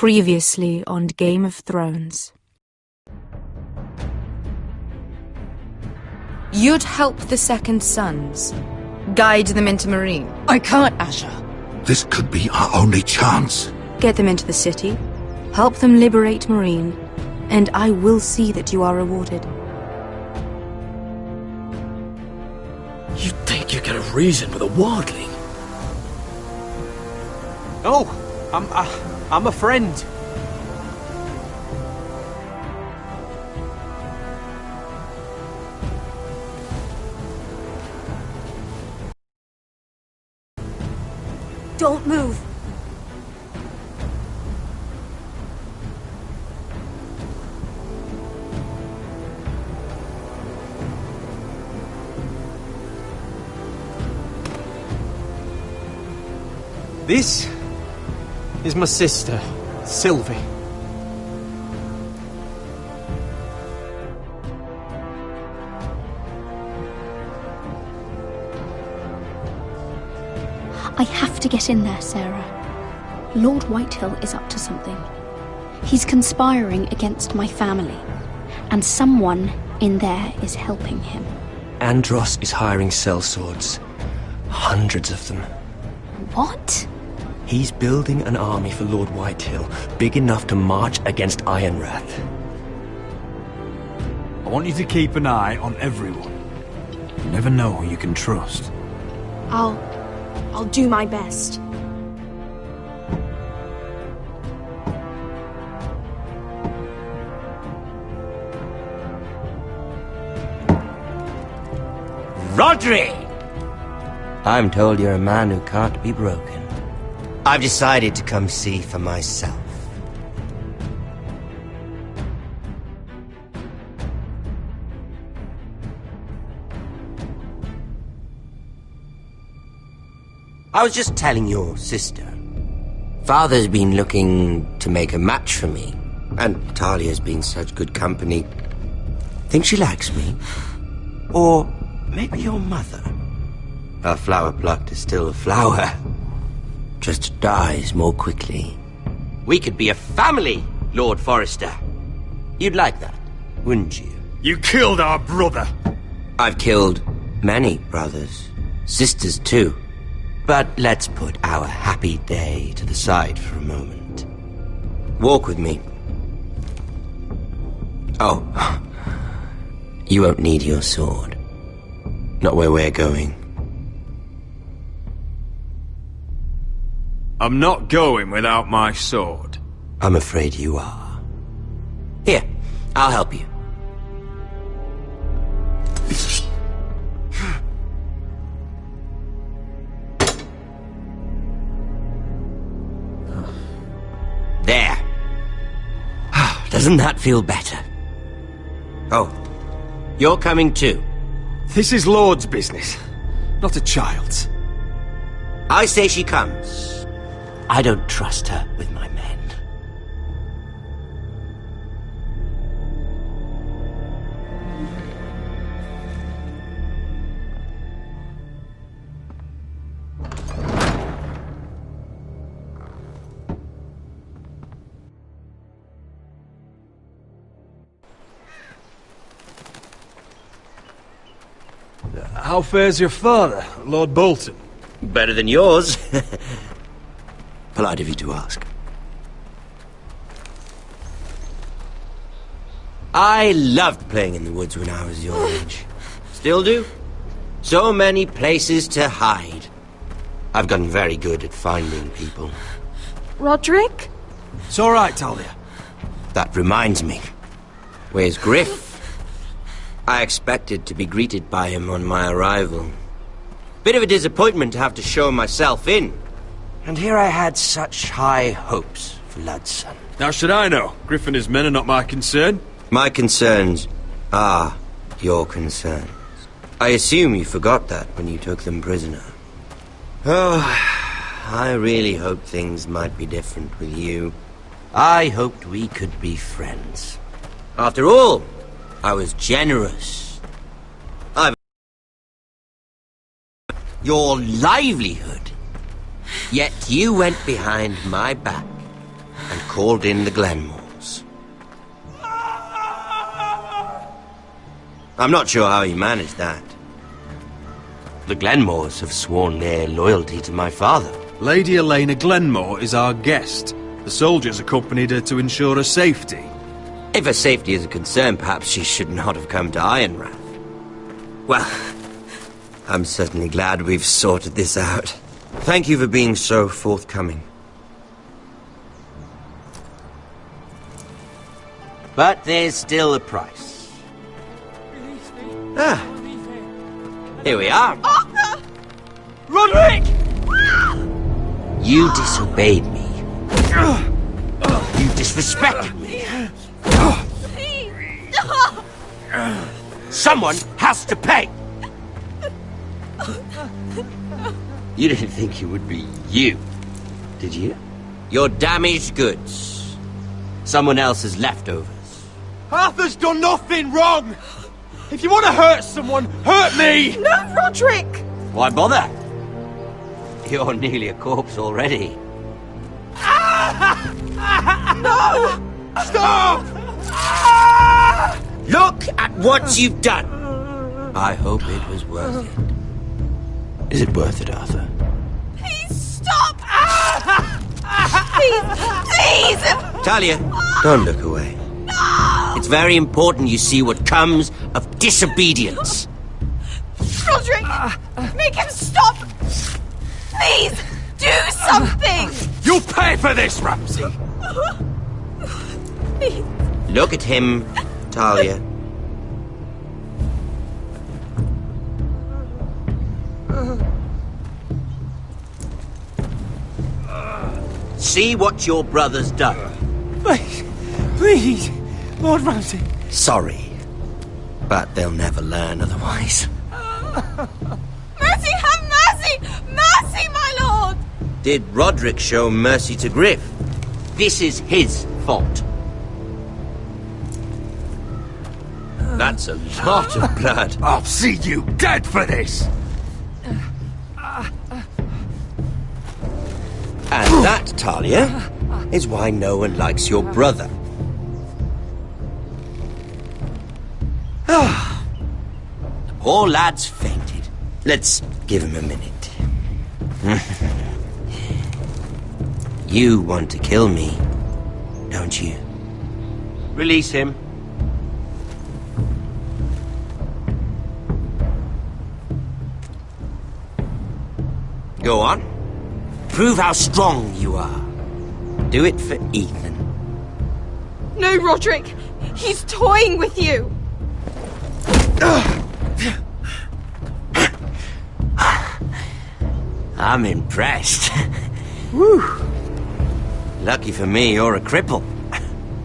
Previously on Game of Thrones. You'd help the Second Sons. Guide them into Marine. I can't, Asher. This could be our only chance. Get them into the city, help them liberate Marine, and I will see that you are rewarded. You think you can reason with a wildling? Oh, I'm a friend. Don't move. This is my sister, Sylvie. I have to get in there, Sarah. Lord Whitehill is up to something. He's conspiring against my family, and someone in there is helping him. Andros is hiring sellswords. Hundreds of them. What? He's building an army for Lord Whitehill, big enough to march against Ironrath. I want you to keep an eye on everyone. You never know who you can trust. I'll do my best. Rodri! I'm told you're a man who can't be broken. I've decided to come see for myself. I was just telling your sister. Father's been looking to make a match for me, and Talia's been such good company. Think she likes me? Or maybe your mother? A flower plucked is still a flower. Just dies more quickly. We could be a family, Lord Forrester. You'd like that, wouldn't you? You killed our brother! I've killed many brothers. Sisters, too. But let's put our happy day to the side for a moment. Walk with me. Oh. You won't need your sword. Not where we're going. I'm not going without my sword. I'm afraid you are. Here, I'll help you. There. Doesn't that feel better? Oh, you're coming too. This is Lord's business, not a child's. I say she comes. I don't trust her with my men. How fares your father, Lord Bolton? Better than yours. Polite of you to ask. I loved playing in the woods when I was your age. Still do. So many places to hide. I've gotten very good at finding people. Roderick? It's all right, Talia. That reminds me. Where's Griff? I expected to be greeted by him on my arrival. Bit of a disappointment to have to show myself in. And here I had such high hopes for Ludson. How should I know? Griff and his men are not my concern. My concerns are your concerns. I assume you forgot that when you took them prisoner. Oh, I really hoped things might be different with you. I hoped we could be friends. After all, I was generous. Your livelihood. Yet you went behind my back and called in the Glenmores. I'm not sure how he managed that. The Glenmores have sworn their loyalty to my father. Lady Elena Glenmore is our guest. The soldiers accompanied her to ensure her safety. If her safety is a concern, perhaps she should not have come to Ironrath. Well, I'm certainly glad we've sorted this out. Thank you for being so forthcoming. But there's still a price. Ah, here we are. Arthur! Roderick! You disobeyed me. You disrespected me. Someone has to pay! You didn't think it would be you, did you? Your damaged goods. Someone else's leftovers. Arthur's done nothing wrong! If you want to hurt someone, hurt me! No, Roderick! Why bother? You're nearly a corpse already. No! Stop! Look at what you've done! I hope it was worth it. Is it worth it, Arthur? Please stop! Please! Please! Talia, don't look away. No! It's very important you see what comes of disobedience. Roderick! Make him stop! Please! Do something! You'll pay for this, Ramsay! Please. Look at him, Talia. See what your brother's done. Please, please, Lord Ramsay. Sorry, but they'll never learn otherwise. Mercy, have mercy! Mercy, my lord! Did Roderick show mercy to Griff? This is his fault. That's a lot of blood. I'll see you dead for this! And that, Talia, is why no one likes your brother. The poor lad's fainted. Let's give him a minute. You want to kill me, don't you? Release him. Go on. Prove how strong you are. Do it for Ethan. No, Roderick! He's toying with you! I'm impressed. Woo. Lucky for me, you're a cripple.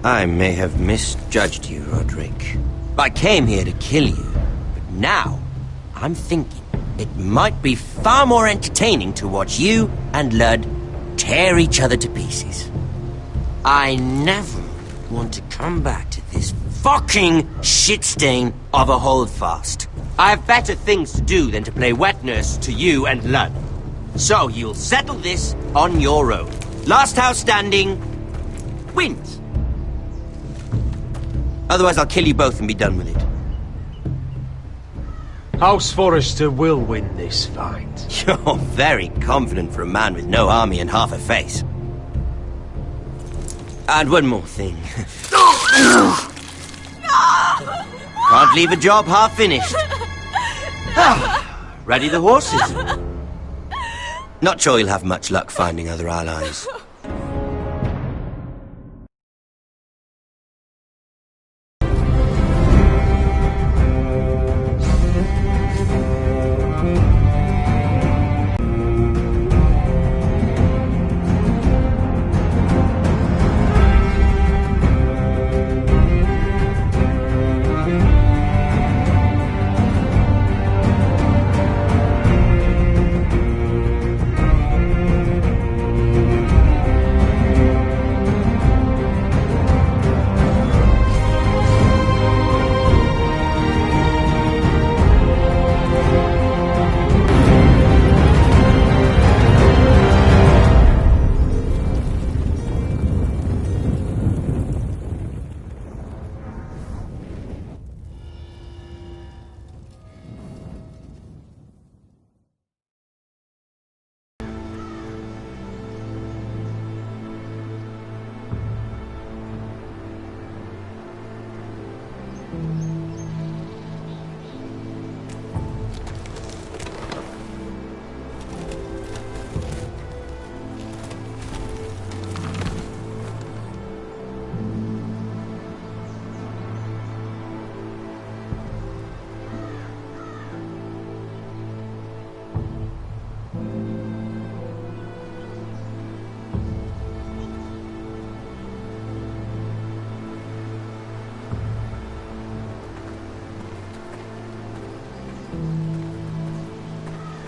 I may have misjudged you, Roderick. I came here to kill you, but now I'm thinking it might be far more entertaining to watch you and Ludd tear each other to pieces. I never want to come back to this fucking shit stain of a holdfast. I have better things to do than to play wet nurse to you and Ludd. So you'll settle this on your own. Last house standing wins. Otherwise I'll kill you both and be done with it. House Forrester will win this fight. You're very confident for a man with no army and half a face. And one more thing. Can't leave a job half finished. Ready the horses? Not sure you'll have much luck finding other allies.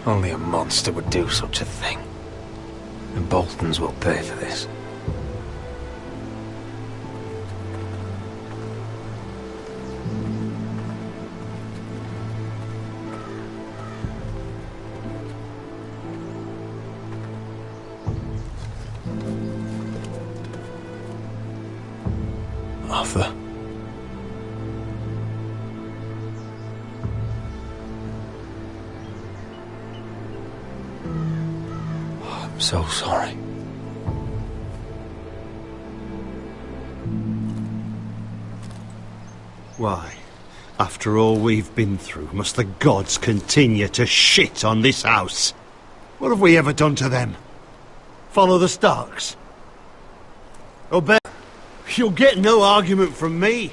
Only a monster would do such a thing. The Boltons will pay for this. Arthur. I'm so sorry. Why, after all we've been through, must the gods continue to shit on this house? What have we ever done to them? Follow the Starks? Obey. You'll get no argument from me.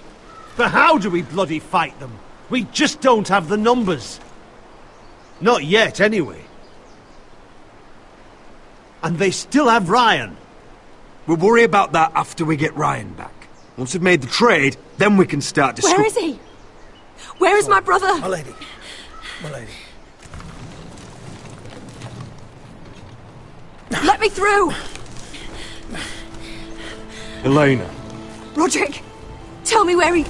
But how do we bloody fight them? We just don't have the numbers. Not yet, anyway. And they still have Ryan. We'll worry about that after we get Ryan back. Once we've made the trade, then we can start discussing. Where is he? Where is my brother? My lady. My lady. Let me through! Elena. Roderick, tell me where he...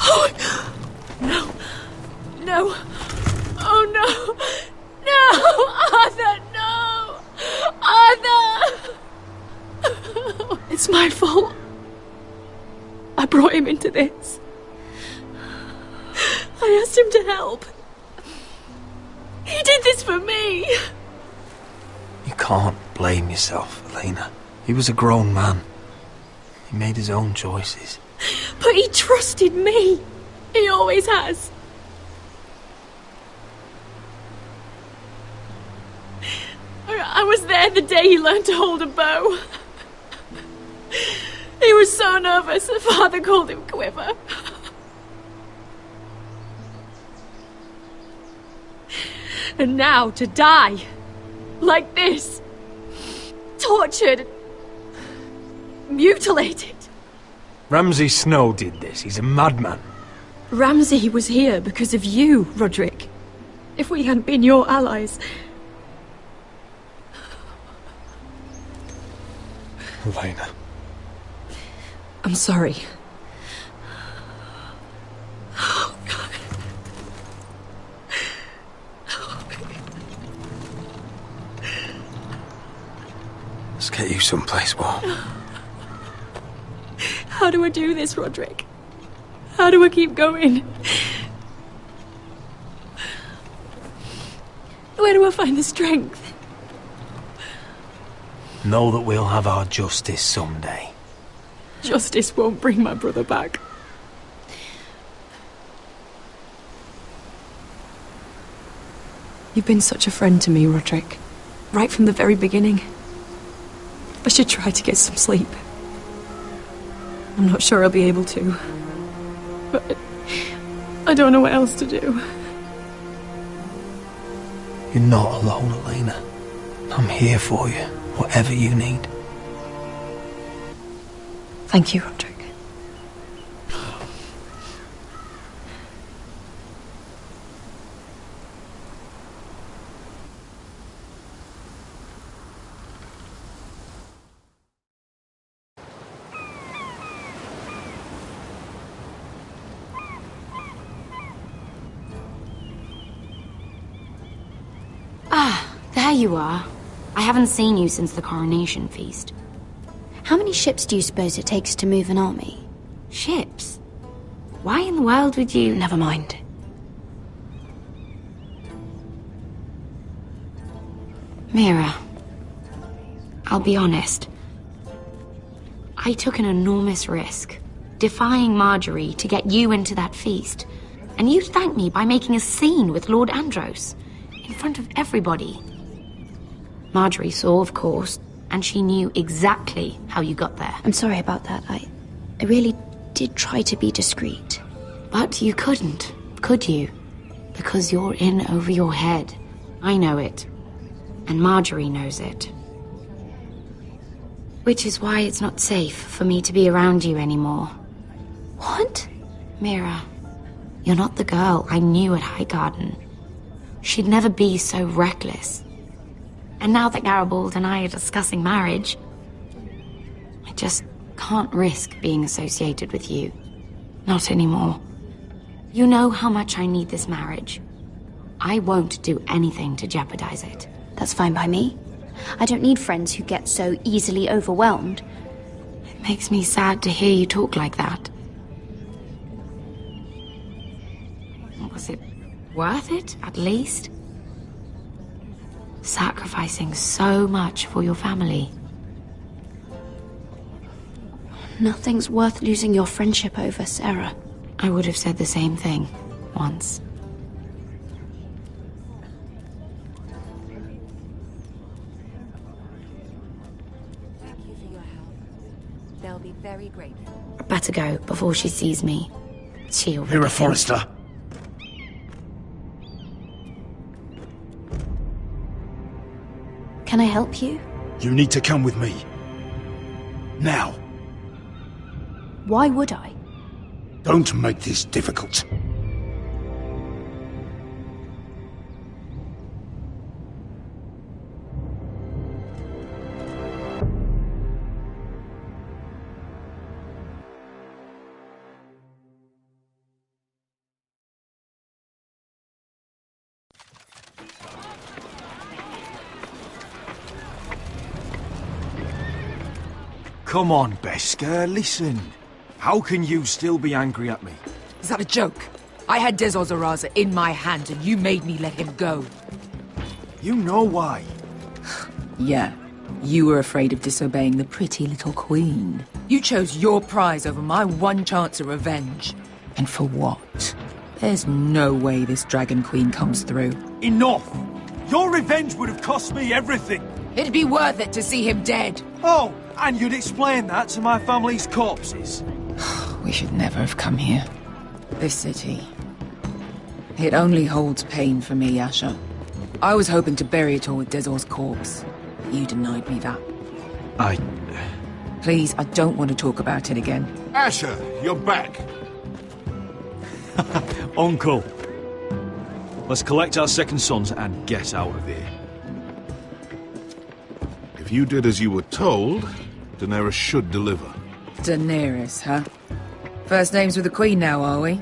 Oh, no. No. Oh, no. No! Arthur, no! Arthur! It's my fault. I brought him into this. I asked him to help. He did this for me. You can't blame yourself, Elena. He was a grown man. He made his own choices. But he trusted me. He always has. I was there the day he learned to hold a bow. He was so nervous that Father called him Quiver. And now to die. Like this. Tortured. Mutilated. Ramsay Snow did this. He's a madman. Ramsay was here because of you, Roderick. If we hadn't been your allies... Elena. I'm sorry. Oh, God. Let's get you someplace warm. How do I do this, Roderick? How do I keep going? Where do I find the strength? Know that we'll have our justice someday. Justice won't bring my brother back. You've been such a friend to me, Roderick. Right from the very beginning. I should try to get some sleep. I'm not sure I'll be able to. But I don't know what else to do. You're not alone, Elena. I'm here for you, whatever you need. Thank you, Roderick. There you are. I haven't seen you since the coronation feast. How many ships do you suppose it takes to move an army? Ships? Why in the world would you... Never mind. Mira, I'll be honest. I took an enormous risk, defying Marjorie to get you into that feast. And you thanked me by making a scene with Lord Andros, in front of everybody. Marjorie saw, of course, and she knew exactly how you got there. I'm sorry about that. I really did try to be discreet. But you couldn't, could you? Because you're in over your head. I know it. And Marjorie knows it. Which is why it's not safe for me to be around you anymore. What? Mira, you're not the girl I knew at Highgarden. she'd never be so reckless. And now that Garibald and I are discussing marriage, I just can't risk being associated with you. Not anymore. You know how much I need this marriage. I won't do anything to jeopardize it. That's fine by me. I don't need friends who get so easily overwhelmed. It makes me sad to hear you talk like that. Was it worth it, at least? Sacrificing so much for your family. Nothing's worth losing your friendship over, Sarah. I would have said the same thing once. Thank you for your help. They'll be very grateful. I better go before she sees me. She already Mira thinks- Forrester. Can I help you? You need to come with me. Now. Why would I? Don't make this difficult. Come on, Beskar, listen. How can you still be angry at me? Is that a joke? I had Dezor Zaraza in my hand and you made me let him go. You know why. Yeah. You were afraid of disobeying the pretty little queen. You chose your prize over my one chance of revenge. And for what? There's no way this Dragon Queen comes through. Enough! Your revenge would have cost me everything. It'd be worth it to see him dead. Oh, and you'd explain that to my family's corpses. We should never have come here. This city. It only holds pain for me, Asher. I was hoping to bury it all with Dezor's corpse. But you denied me that. Please, I don't want to talk about it again. Asher, you're back. Uncle. Let's collect our second sons and get out of here. If you did as you were told, Daenerys should deliver. Daenerys, huh? First names with the Queen now, are we?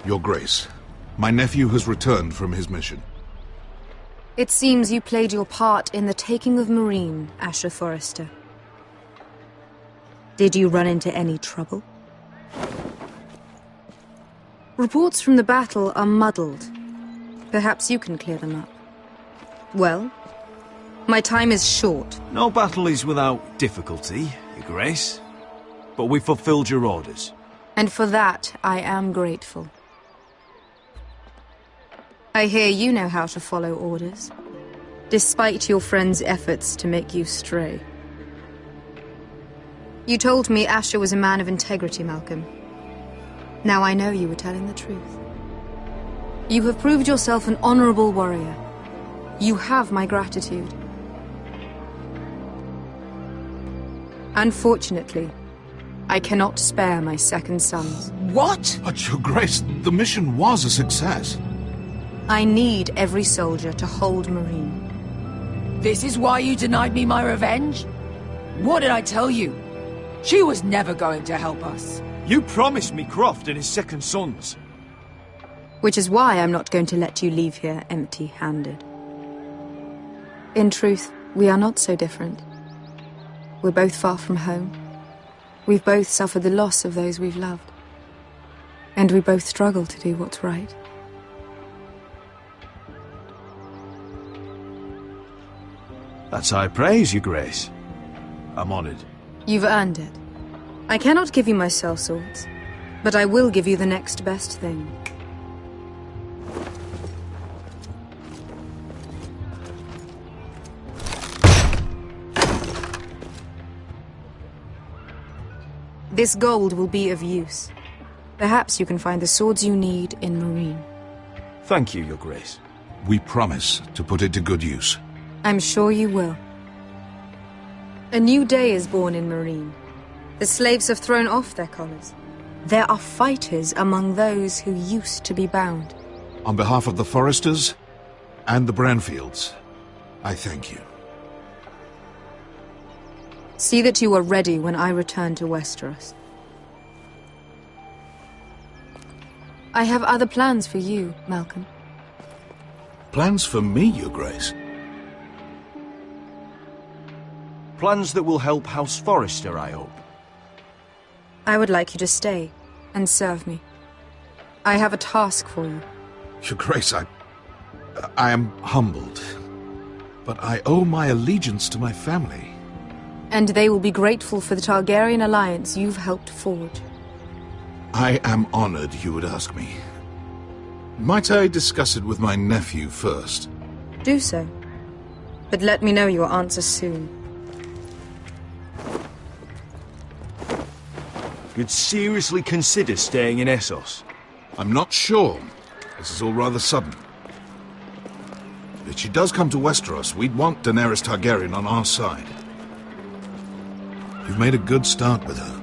Your Grace, my nephew has returned from his mission. It seems you played your part in the taking of Marine, Asher Forrester. Did you run into any trouble? Reports from the battle are muddled. Perhaps you can clear them up. Well, my time is short. No battle is without difficulty, Your Grace. But we fulfilled your orders. And for that, I am grateful. I hear you know how to follow orders, despite your friend's efforts to make you stray. You told me Asher was a man of integrity, Malcolm. Now I know you were telling the truth. You have proved yourself an honorable warrior. You have my gratitude. Unfortunately, I cannot spare my second sons. What? But, Your Grace, the mission was a success. I need every soldier to hold Marine. This is why you denied me my revenge? What did I tell you? She was never going to help us. You promised me Croft and his second sons. Which is why I'm not going to let you leave here empty-handed. In truth, we are not so different. We're both far from home. We've both suffered the loss of those we've loved. And we both struggle to do what's right. That's high praise, Your Grace. I'm honored. You've earned it. I cannot give you my sellswords, but I will give you the next best thing. This gold will be of use. Perhaps you can find the swords you need in Marine. Thank you, Your Grace. We promise to put it to good use. I'm sure you will. A new day is born in Marine. The slaves have thrown off their collars. There are fighters among those who used to be bound. On behalf of the Foresters and the Branfields, I thank you. See that you are ready when I return to Westeros. I have other plans for you, Malcolm. Plans for me, Your Grace? Plans that will help House Forrester, I hope. I would like you to stay and serve me. I have a task for you. Your Grace, I am humbled, but I owe my allegiance to my family. And they will be grateful for the Targaryen alliance you've helped forge. I am honored you would ask me. Might I discuss it with my nephew first? Do so. But let me know your answer soon. You'd seriously consider staying in Essos? I'm not sure. This is all rather sudden. If she does come to Westeros, we'd want Daenerys Targaryen on our side. You've made a good start with her.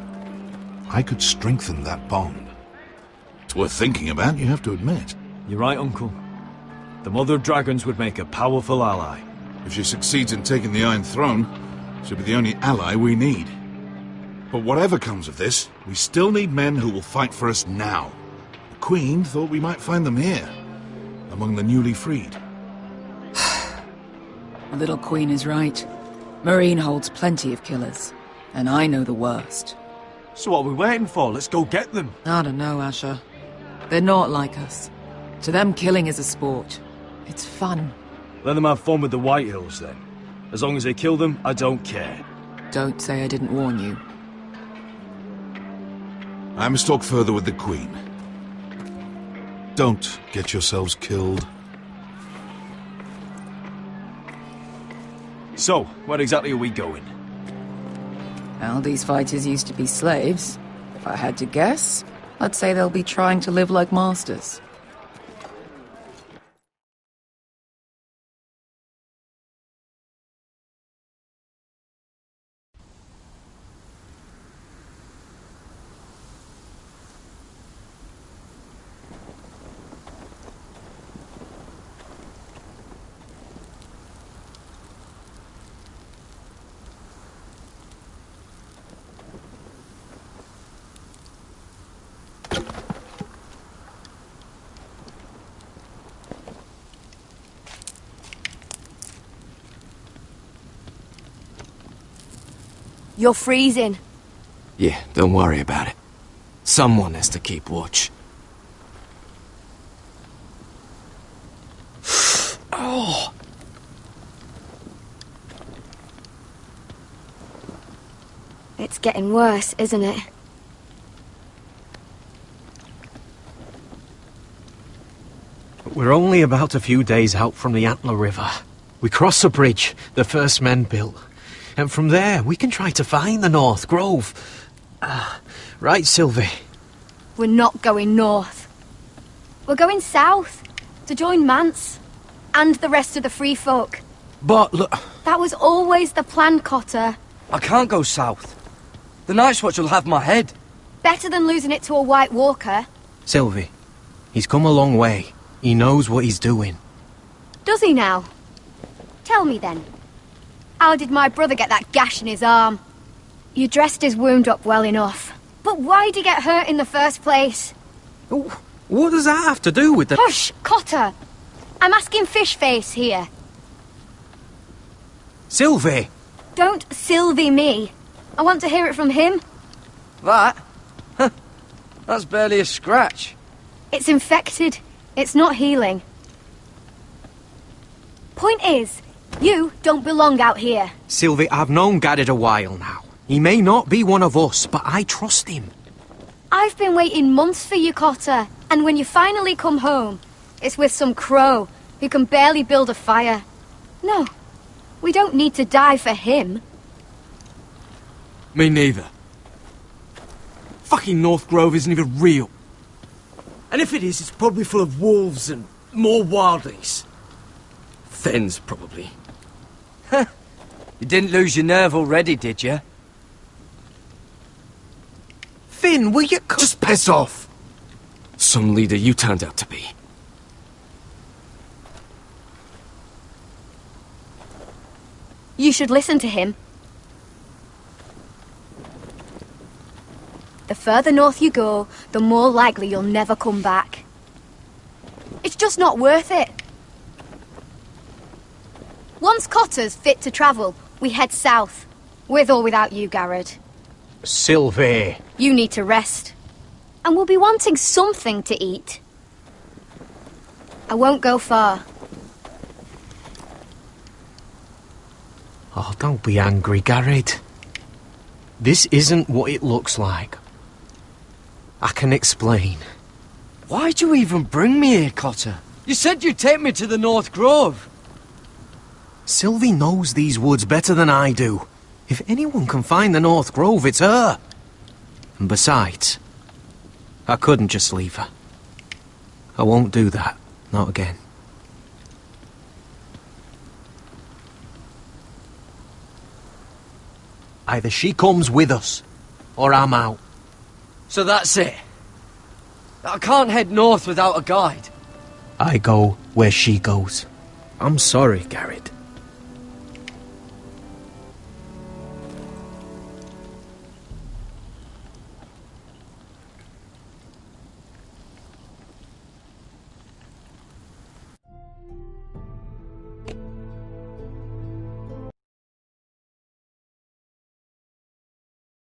I could strengthen that bond. It's worth thinking about, you have to admit. You're right, Uncle. The Mother of Dragons would make a powerful ally. If she succeeds in taking the Iron Throne, she'll be the only ally we need. But whatever comes of this, we still need men who will fight for us now. The Queen thought we might find them here, among the newly freed. The little Queen is right. Marine holds plenty of killers, and I know the worst. So what are we waiting for? Let's go get them. I don't know, Asher. They're not like us. To them, killing is a sport. It's fun. Let them have fun with the White Hills, then. As long as they kill them, I don't care. Don't say I didn't warn you. I must talk further with the Queen. Don't get yourselves killed. So, where exactly are we going? Well, these fighters used to be slaves. If I had to guess, I'd say they'll be trying to live like masters. You're freezing. Yeah, don't worry about it. Someone has to keep watch. Oh! It's getting worse, isn't it? We're only about a few days out from the Antler River. We cross a bridge the first men built. And from there, we can try to find the North Grove. Right, Sylvie? We're not going north. We're going south, to join Mance, and the rest of the free folk. But look... That was always the plan, Cotter. I can't go south. The Night's Watch will have my head. Better than losing it to a White Walker. Sylvie, he's come a long way. He knows what he's doing. Does he now? Tell me then. How did my brother get that gash in his arm? You dressed his wound up well enough. But why'd he get hurt in the first place? What does that have to do with the... Hush, Cotter! I'm asking Fishface here. Sylvie! Don't Sylvie me. I want to hear it from him. That? That's barely a scratch. It's infected. It's not healing. Point is, you don't belong out here. Sylvie, I've known Gaddard a while now. He may not be one of us, but I trust him. I've been waiting months for you, Cotter. And when you finally come home, it's with some crow who can barely build a fire. No, we don't need to die for him. Me neither. Fucking North Grove isn't even real. And if it is, it's probably full of wolves and more wildlings. Thens, probably. You didn't lose your nerve already, did you? Finn, will you just piss off? Some leader you turned out to be. You should listen to him. The further north you go, the more likely you'll never come back. It's just not worth it. Once Cotter's fit to travel, we head south. With or without you, Garrod. Sylvie. You need to rest. And we'll be wanting something to eat. I won't go far. Oh, don't be angry, Garrod. This isn't what it looks like. I can explain. Why'd you even bring me here, Cotter? You said you'd take me to the North Grove. Sylvie knows these woods better than I do. If anyone can find the North Grove, it's her. And besides, I couldn't just leave her. I won't do that. Not again. Either she comes with us, or I'm out. So that's it. I can't head north without a guide. I go where she goes. I'm sorry, Garrod.